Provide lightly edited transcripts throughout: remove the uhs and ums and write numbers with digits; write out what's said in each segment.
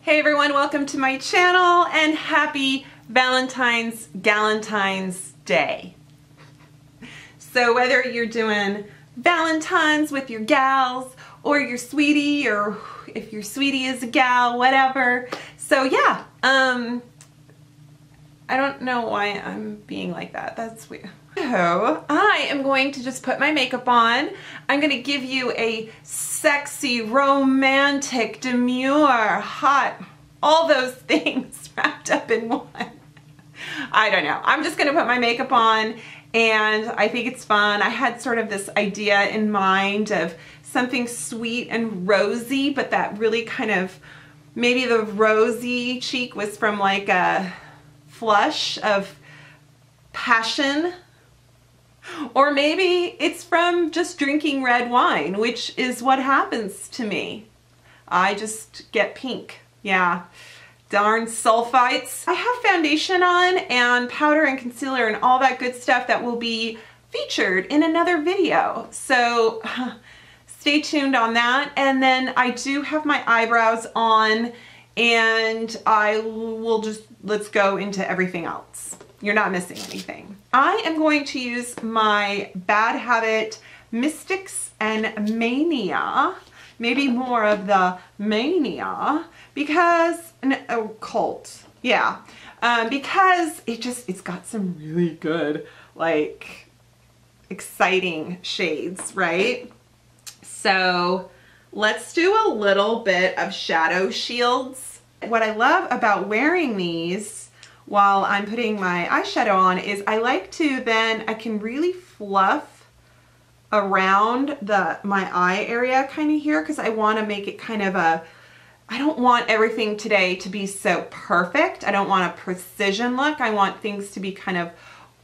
Hey everyone, welcome to my channel and happy Valentine's Galentines Day. So whether you're doing Valentine's with your gals or your sweetie, or if your sweetie is a gal, whatever. So yeah, I don't know why I'm being like that. That's weird. So I am going to just put my makeup on. I'm going to give you a sexy, romantic, demure, hot, all those things wrapped up in one. I don't know. I'm just going to put my makeup on and I think it's fun. I had sort of this idea in mind of something sweet and rosy, but that really kind of, maybe the rosy cheek was from like a flush of passion. Or maybe it's from just drinking red wine, which is what happens to me. I just get pink. Yeah. Darn sulfites. I have foundation on and powder and concealer and all that good stuff that will be featured in another video. So stay tuned on that. And then I do have my eyebrows on and I will just, let's go into everything else. You're not missing anything. I am going to use my Bad Habit Mystics and Mania, maybe more of the Mania, because, cult, yeah, because it's got some really good, like, exciting shades, right? So let's do a little bit of shadow shields. What I love about wearing these while I'm putting my eyeshadow on is I like to then, I can really fluff around my eye area kind of here, because I want to make it kind of a, I don't want everything today to be so perfect. I don't want a precision look. I want things to be kind of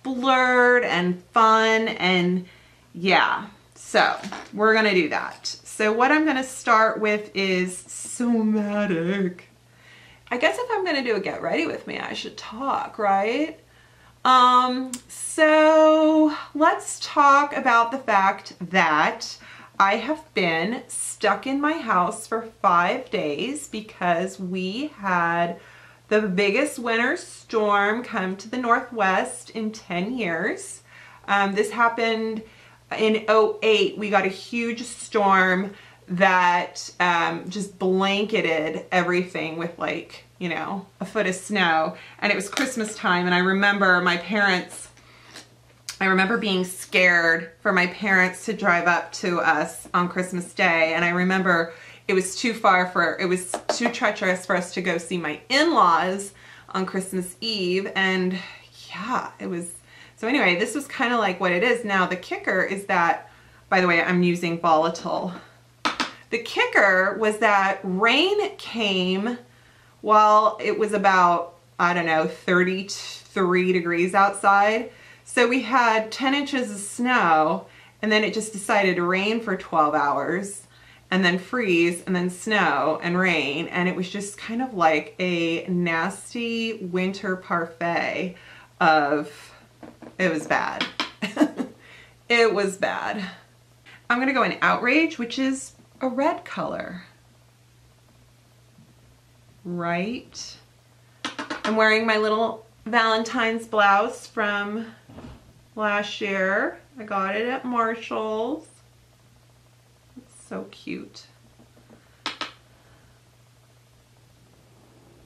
blurred and fun, and yeah, so we're gonna do that. So what I'm gonna start with is Somatic. I guess if I'm gonna do a get ready with me, I should talk, right? So let's talk about the fact that I have been stuck in my house for 5 days because we had the biggest winter storm come to the Northwest in 10 years. This happened in '08. We got a huge storm that just blanketed everything with, like, you know, a foot of snow. And it was Christmas time, and I remember being scared for my parents to drive up to us on Christmas Day, and I remember it was too treacherous for us to go see my in-laws on Christmas Eve, and yeah, it was, so anyway, this was kind of like what it is. Now the kicker is that, by the way, I'm using volatile. The kicker was that rain came while it was about, I don't know, 33 degrees outside. So we had 10 inches of snow, and then it just decided to rain for 12 hours, and then freeze, and then snow and rain, and it was just kind of like a nasty winter parfait of, it was bad. It was bad. I'm gonna go in Outrage, which is a red color. Right. I'm wearing my little Valentine's blouse from last year. I got it at Marshall's. It's so cute.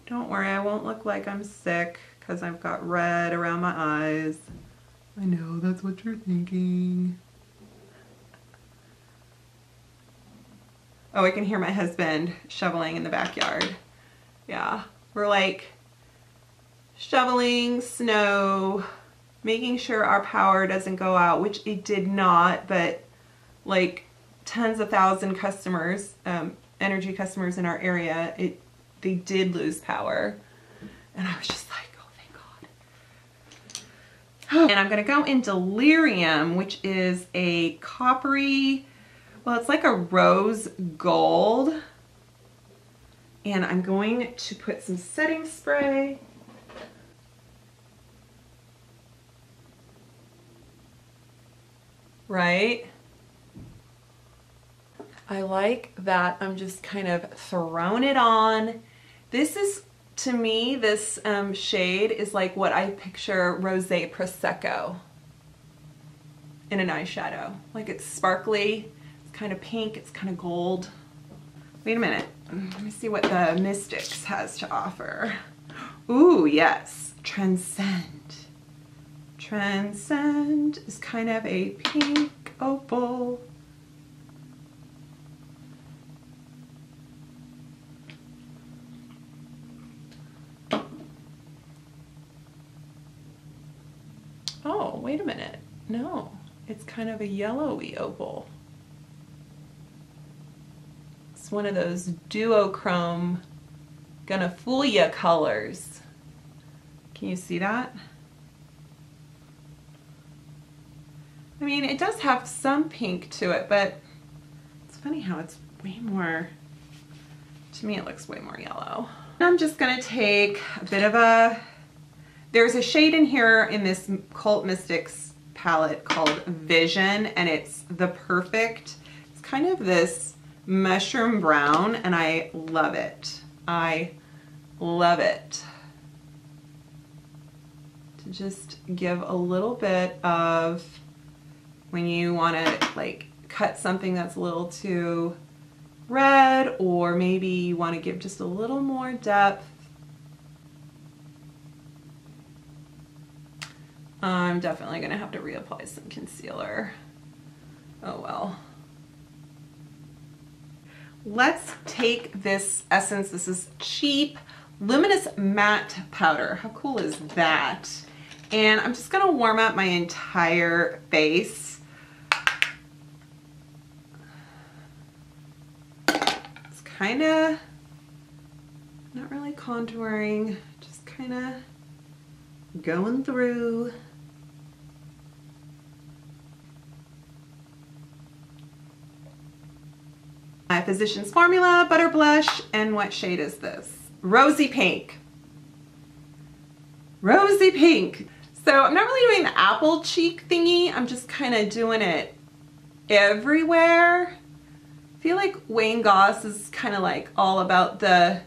Don't worry, I won't look like I'm sick because I've got red around my eyes. I know, that's what you're thinking. Oh, I can hear my husband shoveling in the backyard. Yeah, we're like shoveling snow, making sure our power doesn't go out, which it did not, but like tens of thousands customers, energy customers in our area, they did lose power. And I was just like, oh, thank God. And I'm gonna go in Delirium, which is a coppery, well, it's like a rose gold. And I'm going to put some setting spray. Right? I like that I'm just kind of throwing it on. This is, to me, this shade is like what I picture Rosé Prosecco in an eyeshadow. Like it's sparkly, it's kind of pink, it's kind of gold. Wait a minute, let me see what the Mystics has to offer. Ooh, yes, Transcend. Transcend is kind of a pink opal. Oh, wait a minute. No, it's kind of a yellowy opal. It's one of those duochrome, gonna fool ya colors. Can you see that? I mean, it does have some pink to it, but it's funny how it's way more, to me it looks way more yellow. I'm just gonna take a bit of a, there's a shade in here in this Cult Mystics palette called Vision, and it's the perfect, it's kind of this mushroom brown, and I love it. I love it. To just give a little bit of, when you want to like cut something that's a little too red, or maybe you want to give just a little more depth. I'm definitely going to have to reapply some concealer. Oh well. Let's take this Essence. This is cheap Luminous Matte Powder. How cool is that? And I'm just going to warm up my entire face. It's kind of not really contouring, just kind of going through. My Physicians Formula Butter Blush, and what shade is this? Rosy Pink. Rosy Pink. So I'm not really doing the apple cheek thingy. I'm just kind of doing it everywhere. I feel like Wayne Goss is kind of like all about the,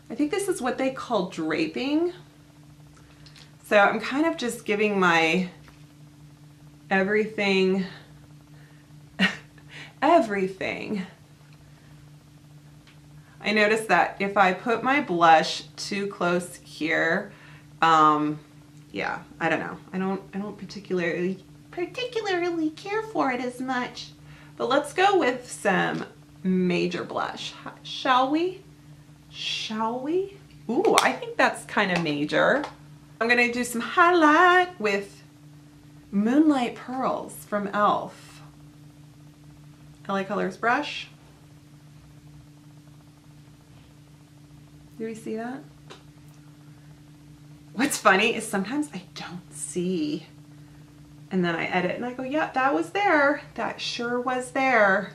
I think this is what they call draping. So I'm kind of just giving my everything, everything. I noticed that if I put my blush too close here, yeah, I don't know. I don't particularly care for it as much. But let's go with some major blush, shall we? Shall we? Ooh, I think that's kind of major. I'm gonna do some highlight with Moonlight Pearls from e.l.f. LA Colors brush. Do we see that? What's funny is sometimes I don't see, and then I edit and I go, yeah, that was there. That sure was there.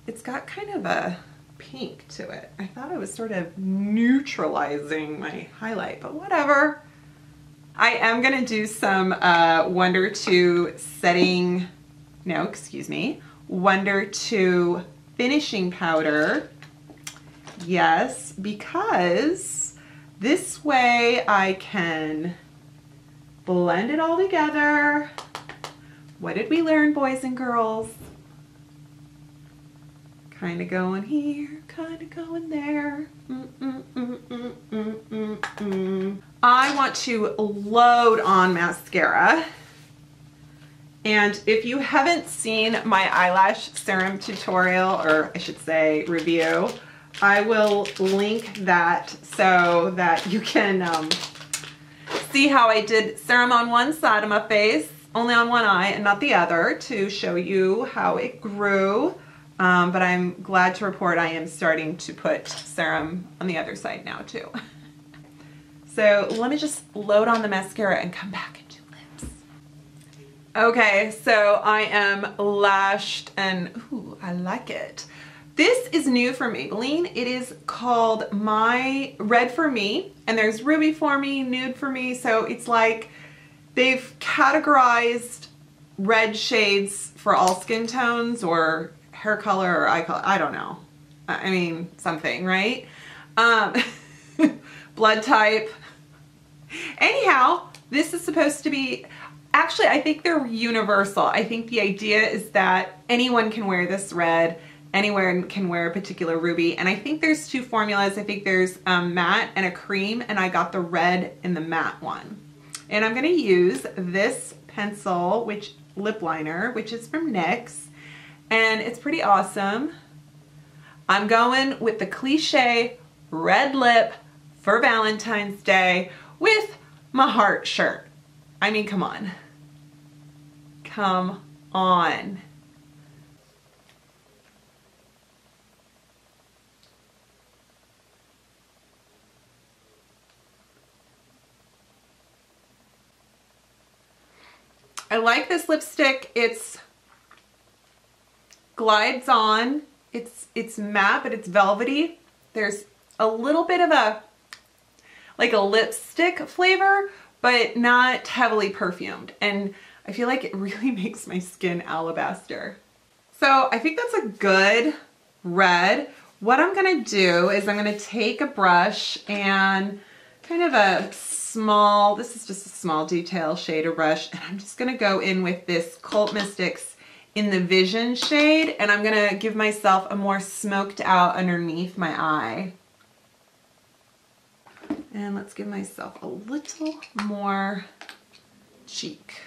It's got kind of a pink to it. I thought I was sort of neutralizing my highlight, but whatever. I am gonna do some Wonder 2 setting, no, excuse me, Wonder 2 finishing powder. Yes, because this way I can blend it all together. What did we learn, boys and girls? Kind of going here, kind of going there. I want to load on mascara. And if you haven't seen my eyelash serum tutorial, or I should say review, I will link that so that you can see how I did serum on one side of my face, only on one eye and not the other, to show you how it grew. But I'm glad to report I am starting to put serum on the other side now too. So let me just load on the mascara and come back and do lips. Okay, so I am lashed and ooh, I like it. This is new from Maybelline. It is called My Red For Me, and there's Ruby For Me, Nude For Me, so it's like they've categorized red shades for all skin tones or hair color or eye color. I don't know. I mean, something, right? Blood type. Anyhow, this is supposed to be, actually, I think they're universal. I think the idea is that anyone can wear this red, anyone can wear a particular ruby, and I think there's two formulas. I think there's matte and a cream, and I got the red in the matte one. And I'm gonna use this pencil, lip liner, which is from NYX, and it's pretty awesome. I'm going with the cliche red lip for Valentine's Day with my heart shirt. I mean, come on. Come on. I like this lipstick. It's glides on. It's matte, but it's velvety. There's a little bit of a lipstick flavor, but not heavily perfumed. And I feel like it really makes my skin alabaster. So I think that's a good red. What I'm gonna do is I'm gonna take a brush and kind of a small, this is just a small detail shader brush, and I'm just gonna go in with this Cult Mystics in the Vision shade, and I'm gonna give myself a more smoked out underneath my eye. And let's give myself a little more cheek.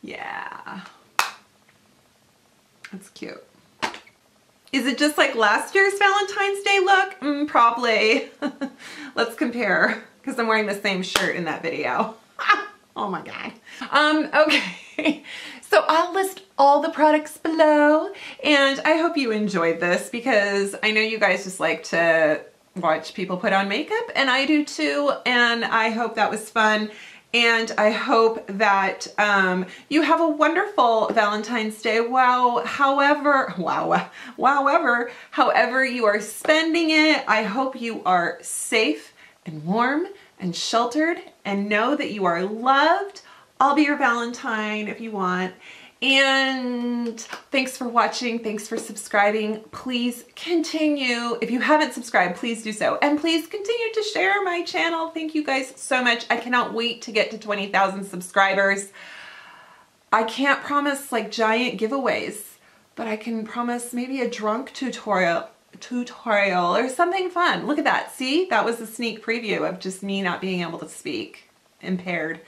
Yeah, that's cute. Is it just like last year's Valentine's Day look? Probably. Let's compare, because I'm wearing the same shirt in that video. Oh my God. Okay. So I'll list all the products below, and I hope you enjoyed this because I know you guys just like to watch people put on makeup, and I do too, and I hope that was fun. And I hope that you have a wonderful Valentine's Day. However you are spending it, I hope you are safe and warm and sheltered and know that you are loved. I'll be your Valentine if you want. And thanks for watching. Thanks for subscribing. Please continue. If you haven't subscribed, please do so. And please continue to share my channel. Thank you guys so much. I cannot wait to get to 20,000 subscribers. I can't promise like giant giveaways, but I can promise maybe a drunk tutorial or something fun. Look at that. See, that was a sneak preview of just me not being able to speak, impaired.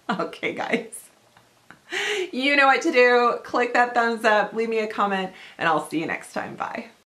Okay, guys. You know what to do. Click that thumbs up, leave me a comment, and I'll see you next time. Bye.